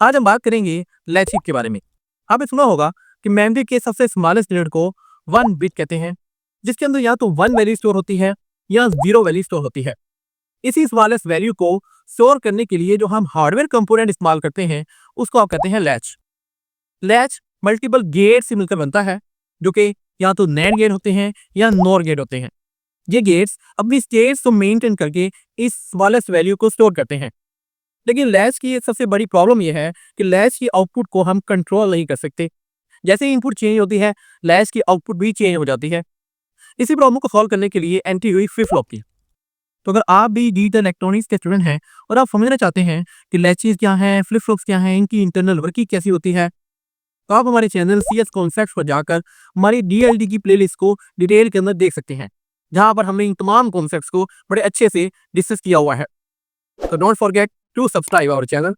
आज हम बात करेंगे लैच हीप के बारे में। आपने सुना होगा कि मेमोरी के सबसे स्मॉलेस्ट यूनिट को 1 बिट कहते हैं, जिसके अंदर या तो 1 वैल्यू स्टोर होती है या 0 वैल्यू स्टोर होती है। इसी स्मॉलेस्ट वैल्यू को स्टोर करने के लिए जो हम हार्डवेयर कंपोनेंट इस्तेमाल करते हैं, उसको आप कहते हैं लैच। लैच मल्टीपल गेट से मिलकर बनता है, जो कि या तो नैंड गेट होते हैं या नॉर गेट होते हैं। ये गेट्स अपनी स्टेट्स को मेंटेन करके इस स्मॉलेस्ट वैल्यू को स्टोर करते हैं। लेकिन लैच की एक सबसे बड़ी प्रॉब्लम यह है कि लैच की आउटपुट को हम कंट्रोल नहीं कर सकते। जैसे ही इनपुट चेंज होती है, लैच की आउटपुट भी चेंज हो जाती है। इसी प्रॉब्लम को सॉल्व करने के लिए एंट्री हुई फ्लिप फ्लॉप की। तो अगर आप भी डिजिटल इलेक्ट्रॉनिक्स के स्टूडेंट हैं और आप समझना चाहते हैं कि लैचेस क्या हैं, फ्लिप फ्लॉप्स क्या हैं, इनकी इंटरनल वर्किंग कैसी होती है, तो आप हमारे चैनल CS कॉन्सेप्ट्स पर जाकर हमारी DLD की प्लेलिस्ट को डिटेल के अंदर देख सकते हैं, जहां पर हमने इन तमाम कॉन्सेप्ट्स को बड़े अच्छे से डिस्कस किया हुआ है। So don't forget to subscribe our channel.